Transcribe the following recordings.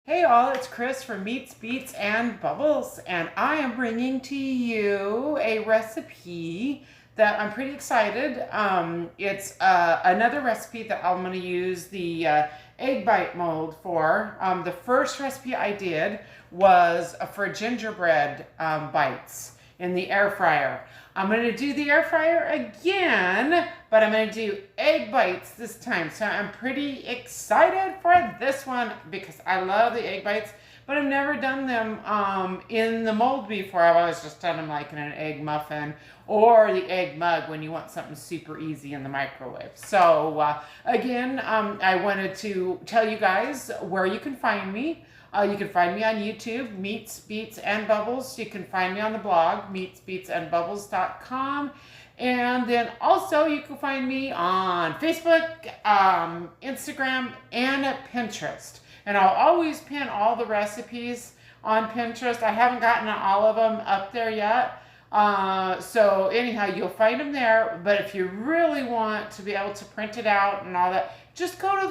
Hey all, it's Chris from Meats, Beats, and Bubbles, and I am bringing to you a recipe that I'm pretty excited. It's another recipe that I'm going to use the egg bite mold for. The first recipe I did was for gingerbread bites in the air fryer. I'm going to do the air fryer again, but I'm going to do egg bites this time. So I'm pretty excited for this one because I love the egg bites, but I've never done them in the mold before. I've always just done them like in an egg muffin or the egg mug when you want something super easy in the microwave. So again, I wanted to tell you guys where you can find me. You can find me on YouTube, Meats, Beats, and Bubbles. You can find me on the blog, meatsbeatsandbubbles.com. And then also you can find me on Facebook, Instagram, and Pinterest. And I'll always pin all the recipes on Pinterest. I haven't gotten all of them up there yet. So anyhow, you'll find them there. But if you really want to be able to print it out and all that, just go to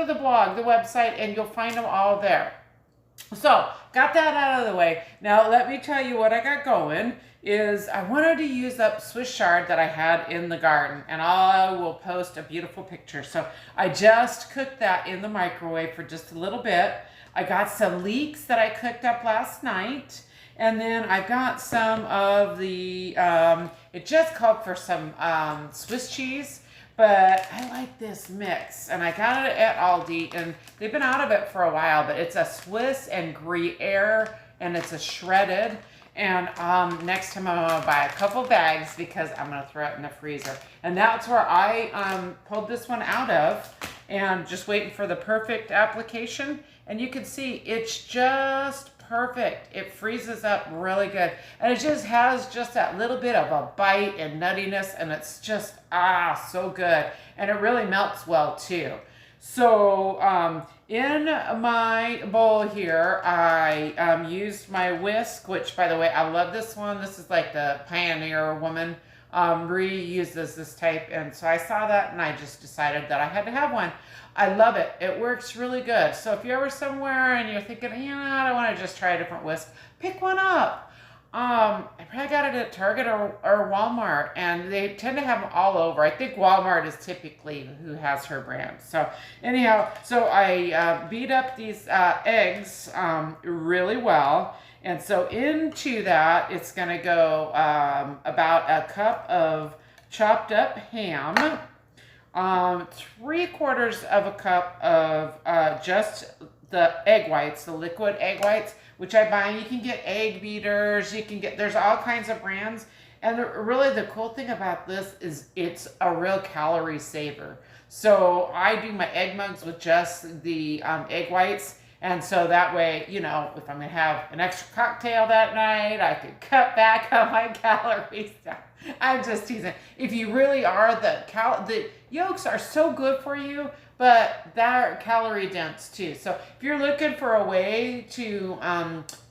the blog, the website, and you'll find them all there. So, got that out of the way. Now, let me tell you what I got going is I wanted to use up Swiss chard that I had in the garden, and I will post a beautiful picture. So, I just cooked that in the microwave for just a little bit. I got some leeks that I cooked up last night, and then I got some of the, it just called for some Swiss cheese. But I like this mix, and I got it at Aldi, and they've been out of it for a while, but it's a Swiss and Gruyere, and it's a shredded. And next time I'm gonna buy a couple bags because I'm gonna throw it in the freezer. And that's where I pulled this one out of, and just waiting for the perfect application. And you can see it's just perfect. It freezes up really good. And it just has just that little bit of a bite and nuttiness, and it's just, so good. And it really melts well too. So in my bowl here, I used my whisk, which by the way, I love this one. This is like the Pioneer woman. Reuses this type, and so I saw that and I just decided that I had to have one. I love it. It works really good. So if you're ever somewhere and you're thinking, I want to just try a different whisk, pick one up. I probably got it at Target or Walmart, and they tend to have them all over. I think Walmart is typically who has her brand. So anyhow, so I beat up these eggs really well. And so into that, it's going to go about a cup of chopped up ham, 3/4 of a cup of just the egg whites, the liquid egg whites, which I buy. You can get egg beaters, there's all kinds of brands. And really the cool thing about this is it's a real calorie saver. So I do my egg mugs with just the egg whites. And so that way, if I'm going to have an extra cocktail that night, I could cut back on my calories. I'm just teasing. If you really are, the yolks are so good for you, but they're calorie dense too. So if you're looking for a way to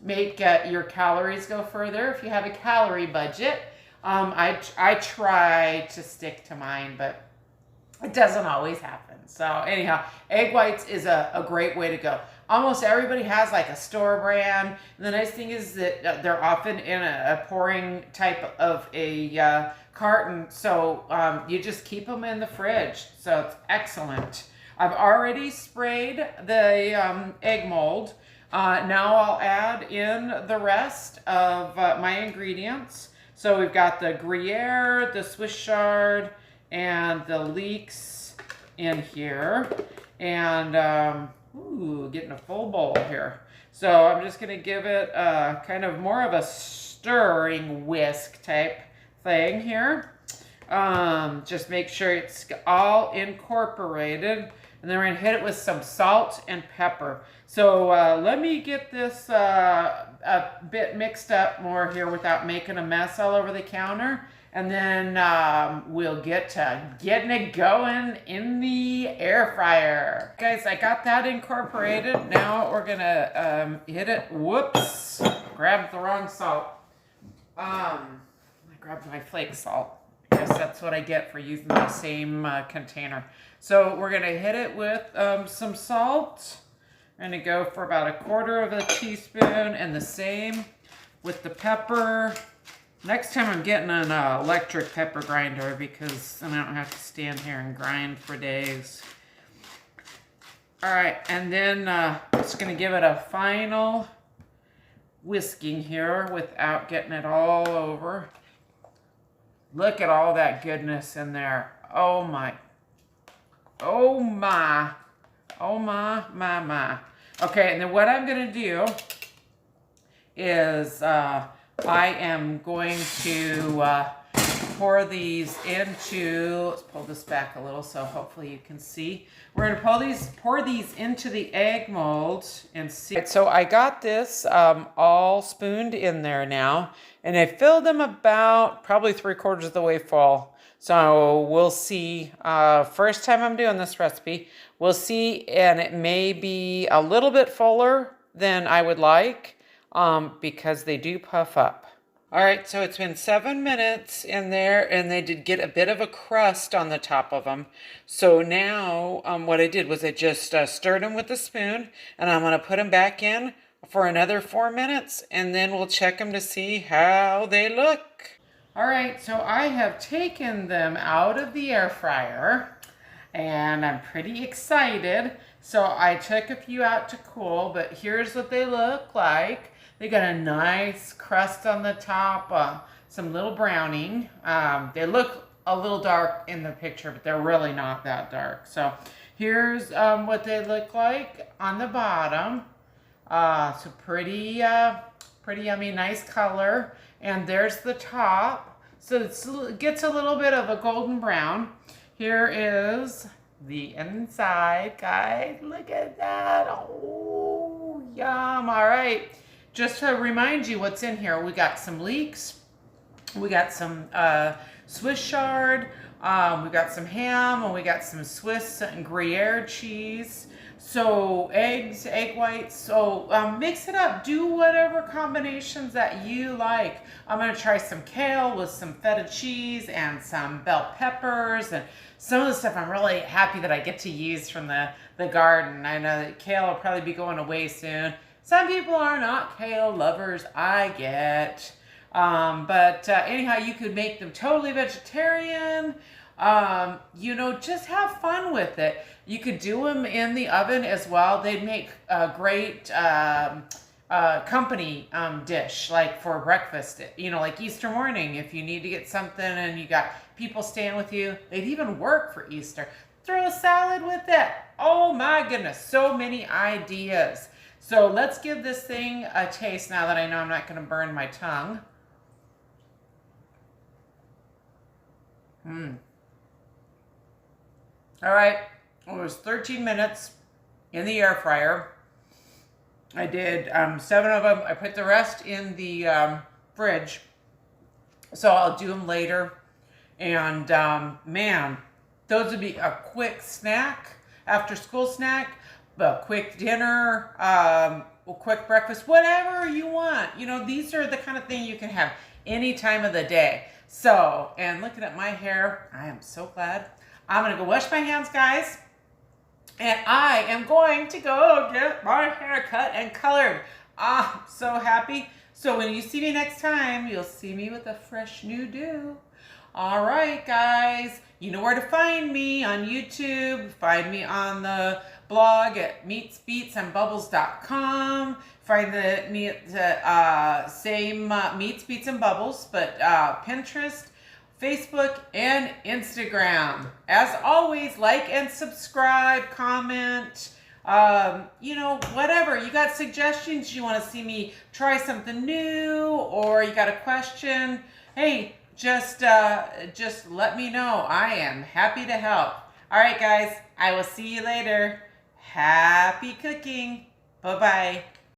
make your calories go further, if you have a calorie budget, I try to stick to mine, but it doesn't always happen. So anyhow, egg whites is a great way to go. Almost everybody has like a store brand. And the nice thing is that they're often in a pouring type of a carton. So you just keep them in the fridge. So it's excellent. I've already sprayed the egg mold. Now I'll add in the rest of my ingredients. So we've got the Gruyere, the Swiss chard, and the leeks in here. And getting a full bowl here. So I'm just going to give it kind of more of a stirring whisk type thing here. Just make sure it's all incorporated. And then we're going to hit it with some salt and pepper. So let me get this a bit mixed up more here without making a mess all over the counter. And then we'll get to getting it going in the air fryer. Guys, I got that incorporated. Now we're going to hit it. Whoops. Grabbed the wrong salt. I grabbed my flake salt. I guess that's what I get for using the same container. So we're going to hit it with some salt I'm going to go for about 1/4 teaspoon, and the same with the pepper. Next time I'm getting an electric pepper grinder because then I don't have to stand here and grind for days. All right, and then just going to give it a final whisking here without getting it all over. Look at all that goodness in there. Oh my. Oh my. Oh my. Okay, and then what I'm going to do is I am going to pour these into, let's pull this back a little so hopefully you can see. We're going to pour these into the egg mold and see. Right, so I got this all spooned in there now, and I filled them about probably 3/4 of the way full. So we'll see, first time I'm doing this recipe, we'll see, and it may be a little bit fuller than I would like because they do puff up. All right, so it's been 7 minutes in there, and they did get a bit of a crust on the top of them. So now what I did was I just stirred them with a spoon, and I'm going to put them back in for another 4 minutes, and then we'll check them to see how they look. All right, so I have taken them out of the air fryer, and I'm pretty excited. So I took a few out to cool, but here's what they look like. They got a nice crust on the top, some little browning. They look a little dark in the picture, but they're really not that dark. So here's what they look like on the bottom. So pretty yummy, nice color. And there's the top. So it gets a little bit of a golden brown. Here is the inside, guys. Look at that. Oh, yum. All right. Just to remind you what's in here, we got some leeks, we got some Swiss chard, we got some ham, and we got some Swiss and Gruyere cheese. So eggs, egg whites, so mix it up. Do whatever combinations that you like. I'm going to try some kale with some feta cheese and some bell peppers, and some of the stuff I'm really happy that I get to use from the garden. I know that kale will probably be going away soon. Some people are not kale lovers, I get. But anyhow, you could make them totally vegetarian. You know, just have fun with it. You could do them in the oven as well. They'd make a great company dish, like for breakfast, you know, like Easter morning. If you need to get something and you got people staying with you, they'd even work for Easter. Throw a salad with it. Oh my goodness, so many ideas. So let's give this thing a taste now that I know I'm not going to burn my tongue. All right, it was 13 minutes in the air fryer. I did 7 of them. I put the rest in the fridge, so I'll do them later. And man, those would be a quick snack, after school snack. A quick dinner, a quick breakfast, whatever you want. You know, these are the kind of thing you can have any time of the day. So, and looking at my hair, I am so glad. I'm going to go wash my hands, guys. And I am going to go get my hair cut and colored. I'm so happy. So when you see me next time, you'll see me with a fresh new do. All right, guys. You know where to find me on YouTube. Find me on the blog at meatsbeatsandbubbles.com. Find me at the same Meats, Beats, and Bubbles, but Pinterest, Facebook, and Instagram. As always, like and subscribe, comment, you know, whatever. You got suggestions, you want to see me try something new, or you got a question, hey, just let me know. I am happy to help. All right, guys, I will see you later. Happy cooking. Bye-bye.